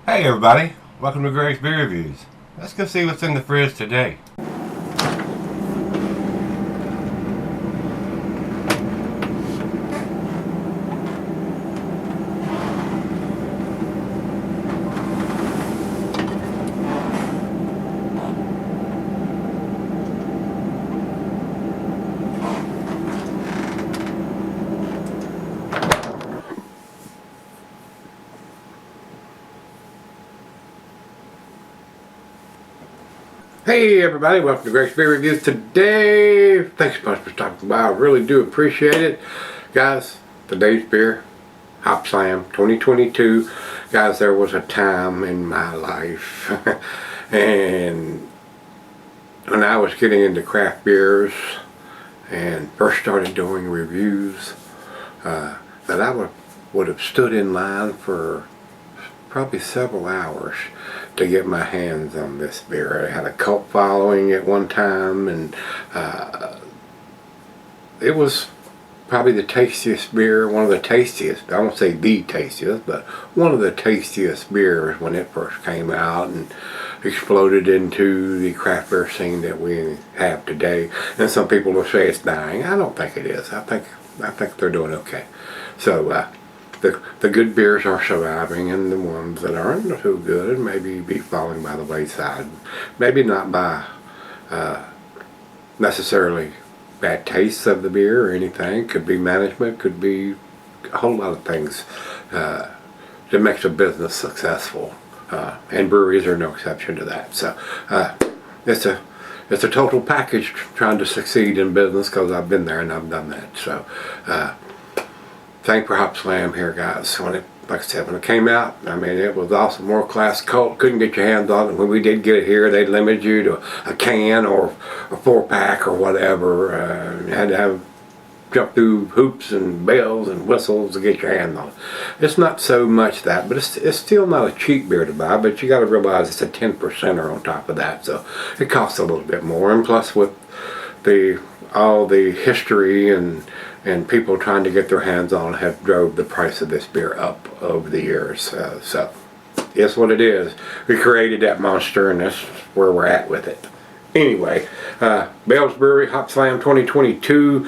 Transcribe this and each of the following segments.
Hey everybody, welcome to Gregsbeerreviews. Let's go see what's in the fridge today. Hey everybody, welcome to Gregsbeerreviews today. Thanks so much for stopping by. I really do appreciate it. Guys, today's beer, Hopslam 2022. Guys, there was a time in my life and when I was getting into craft beers and first started doing reviews, that I would have stood in line for probably several hours to get my hands on this beer. It had a cult following at one time, and it was probably the tastiest beer, one of the tastiest, I won't say the tastiest, but one of the tastiest beers when it first came out and exploded into the craft beer scene that we have today. And some people will say it's dying. I don't think it is. I think they're doing okay. So the good beers are surviving, and the ones that aren't so good maybe be falling by the wayside. Maybe not by necessarily bad tastes of the beer or anything. Could be management, could be a whole lot of things that makes a business successful, and breweries are no exception to that. So it's a total package trying to succeed in business, because I've been there and I've done that. So thank for Hopslam here, guys. Like I said, when it came out, I mean, it was awesome. World class cult. Couldn't get your hands on it. When we did get it here, they limited you to a can or a 4-pack or whatever. You had to jump through hoops and bells and whistles to get your hands on it. It's not so much that, but it's still not a cheap beer to buy. But you got to realize it's a 10%er on top of that, so it costs a little bit more. And plus, with all the history and people trying to get their hands on it have drove the price of this beer up over the years. So it's what it is. We created that monster, and that's where we're at with it. Anyway, Bell's Brewery Hopslam 2022.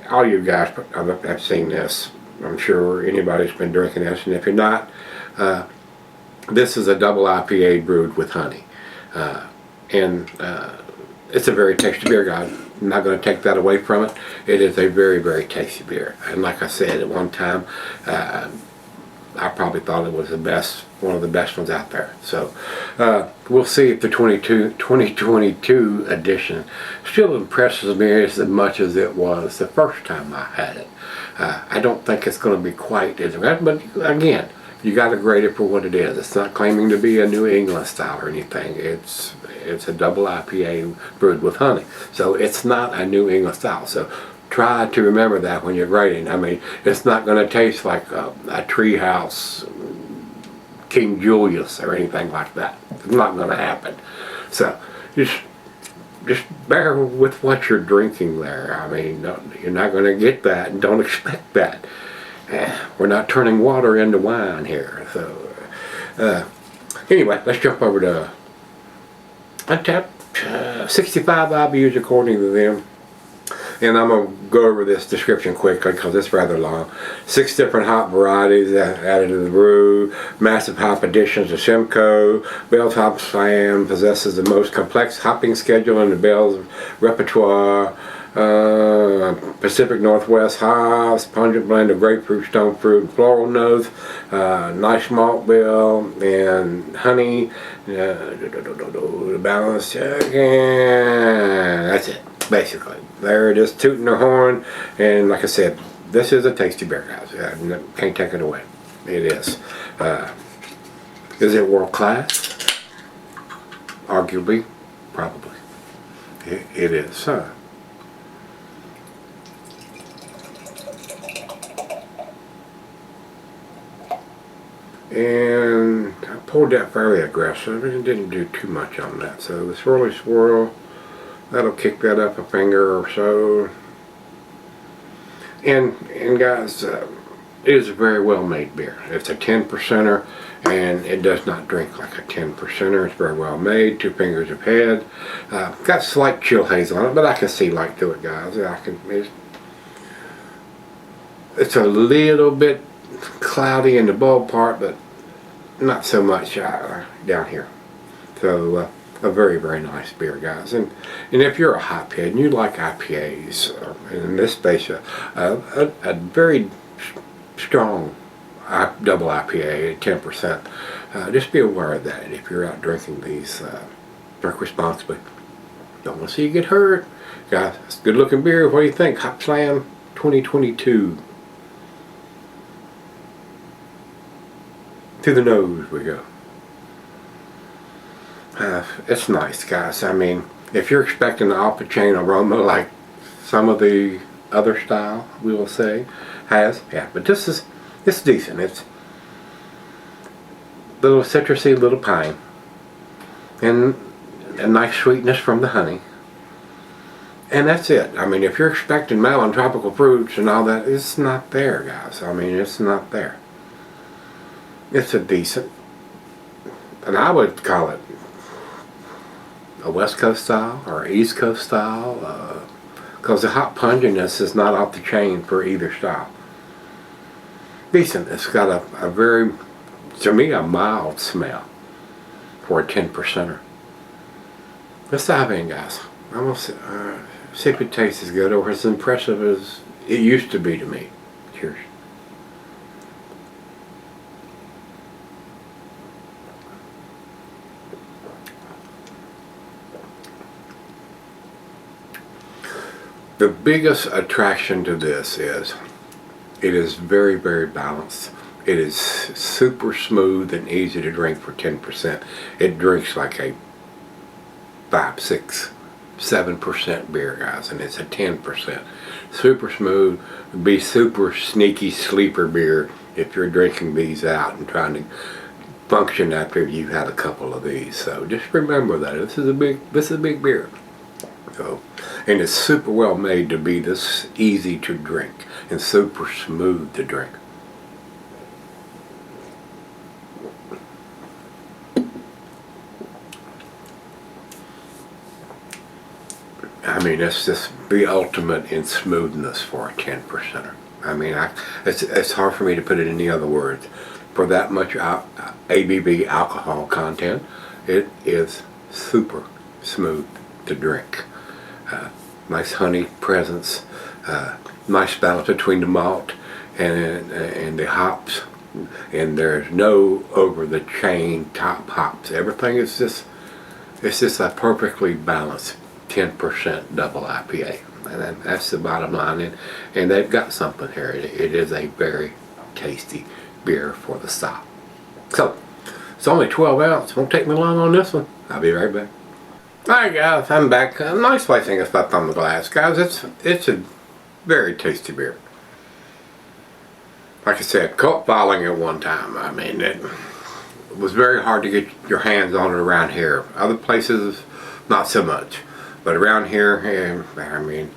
All you guys have seen this. I'm sure anybody's been drinking this, and if you're not, this is a double IPA brewed with honey, and it's a very tasty beer, guys. I'm not going to take that away from it. It is a very, very tasty beer. And like I said, at one time, I probably thought it was one of the best ones out there. So we'll see if the 2022 edition still impresses me as much as it was the first time I had it. I don't think it's going to be quite as good, but again, you got to grade it for what it is. It's not claiming to be a New England style or anything. It's a double IPA brewed with honey. So it's not a New England style. So try to remember that when you're grading. I mean, it's not going to taste like a Treehouse King Julius or anything like that. It's not going to happen. So just bear with what you're drinking there. I mean, you're not going to get that, and don't expect that. We're not turning water into wine here. So anyway, let's jump over to Untapped. 65 IBUs according to them, and I'm going to go over this description quickly because it's rather long. 6 different hop varieties added to the brew, massive hop additions to Simcoe. Bell's Hopslam possesses the most complex hopping schedule in the Bell's repertoire. Pacific Northwest hops, pungent blend of grapefruit, stone fruit, and floral notes, nice malt bill, and honey. The balance check, and that's it. Basically, they're just tooting their horn, and like I said, this is a tasty beer, guys. Can't take it away. It is. Is it world class? Arguably, probably. It is. And I poured that fairly aggressive and didn't do too much on that. So the swirly swirl, that'll kick that up a finger or so. And guys, it is a very well made beer. It's a 10%er, and it does not drink like a 10%er. It's very well made, 2 fingers of head. Got slight chill haze on it, but I can see light through it, guys. It's a little bit cloudy in the bulb part, but not so much down here. So a very, very nice beer, guys. And if you're a hophead and you like IPAs, in this space, a very strong double IPA at 10%, just be aware of that. If you're out drinking these, drink responsibly. Don't want to see you get hurt. Guys, it's a good looking beer. What do you think? Hopslam 2022. To the nose we go. It's nice, guys. I mean, if you're expecting an off-the-chain aroma like some of the other style, we will say, has, yeah, but it's decent. It's a little citrusy, a little pine, and a nice sweetness from the honey. And that's it. I mean, if you're expecting melon, tropical fruits, and all that, it's not there, guys. I mean, it's not there. It's a decent, and I would call it a West Coast style or East Coast style, because the hop punginess is not off the chain for either style. Decent. It's got a very, to me, a mild smell for a 10%er. Let's dive in, guys. I'm gonna see if it tastes as good or as impressive as it used to be to me. Cheers. The biggest attraction to this is it is very, very balanced. It is super smooth and easy to drink for 10%. It drinks like a 5, 6, 7% beer, guys, and it's a 10%. Super smooth. Be super sneaky sleeper beer if you're drinking these out and trying to function after you've had a couple of these. So just remember that this is a big beer. So, and it's super well made to be this easy to drink and super smooth to drink. I mean, it's just the ultimate in smoothness for a 10%er. I mean, it's hard for me to put it in any other words. For that much ABV alcohol content, it is super smooth to drink. Nice honey presence, nice balance between the malt and the hops, and there's no over the chain top hops. Everything is just, it's just a perfectly balanced 10% double IPA, and that's the bottom line. And they've got something here. It is a very tasty beer for the style. So it's only 12 ounce. Won't take me long on this one. I'll be right back. Alright, guys, I'm back. A nice placing of stuff on the glass, guys. It's a very tasty beer. Like I said, cult following at one time. I mean, it was very hard to get your hands on it around here. Other places, not so much. But around here, I mean,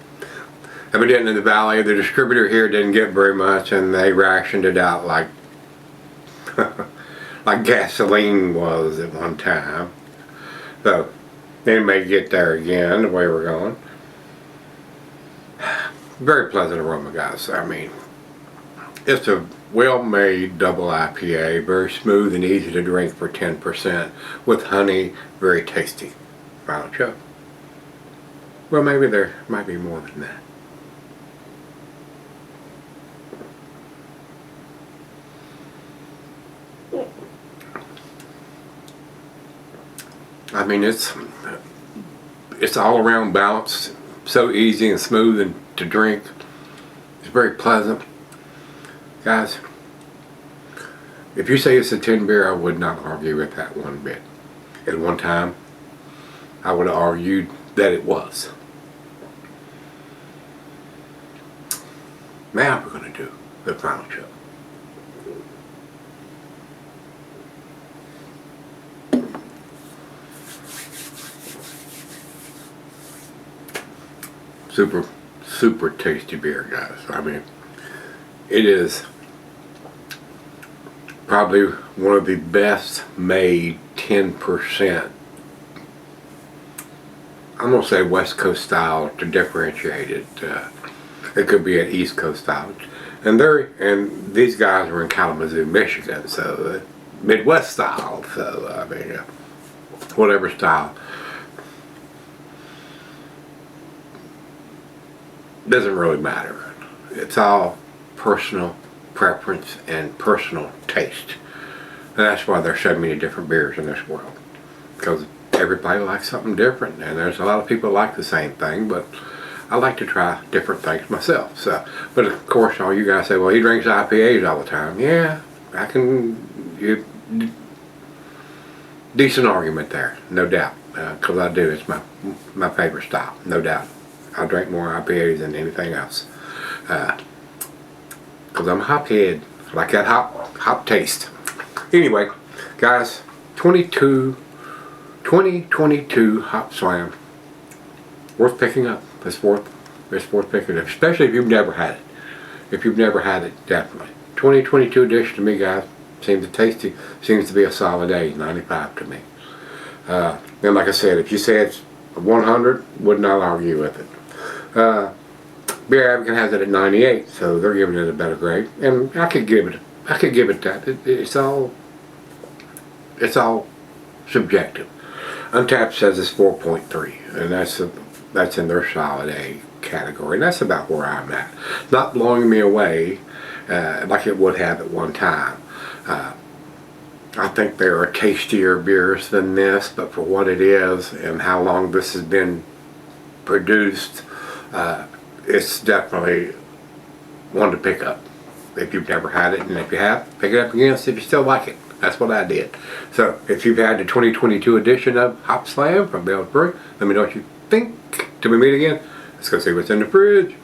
evidently in the valley, the distributor here didn't get very much, and they rationed it out like like gasoline was at one time. So it may get there again the way we're going. Very pleasant aroma, guys. I mean, it's a well-made double IPA, very smooth and easy to drink for 10%, with honey, very tasty. Final chug. Well, maybe there might be more than that. I mean, it's all around balanced, so easy and smooth and to drink. It's very pleasant. Guys, if you say it's a 10 beer, I would not argue with that one bit. At one time, I would have argued that it was. Now we're going to do the final chug. Super tasty beer, guys. I mean, it is probably one of the best made 10%. I'm gonna say West Coast style to differentiate it. It could be an East Coast style, and these guys were in Kalamazoo, Michigan, so Midwest style. So I mean, whatever style doesn't really matter. It's all personal preference and personal taste, and that's why there's so many different beers in this world, because everybody likes something different, and there's a lot of people like the same thing, but I like to try different things myself. So, but of course, all you guys say, well, he drinks IPAs all the time. Yeah, I can. Decent argument there, no doubt, because I do. It's my favorite style, no doubt. I drink more IPAs than anything else, because I'm a hophead. I like that hop taste. Anyway, guys, 2022 Hopslam, worth picking up. It's worth picking up, especially if you've never had it. If you've never had it, definitely. 2022 edition to me, guys, seems tasty. Seems to be a solid A, 95 to me. And like I said, if you say it's 100, would not argue with it. Beer Advocate has it at 98, so they're giving it a better grade, and I could give it that. It's all subjective. Untapped says it's 4.3, and that's in their solid A category, and that's about where I'm at. Not blowing me away like it would have at one time. I think there are tastier beers than this, but for what it is and how long this has been produced, it's definitely one to pick up if you've never had it, and if you have, pick it up again, see if you still like it. That's what I did. So if you've had the 2022 edition of Hopslam from Brewery, let me know what you think. Till we meet again, let's go see what's in the fridge.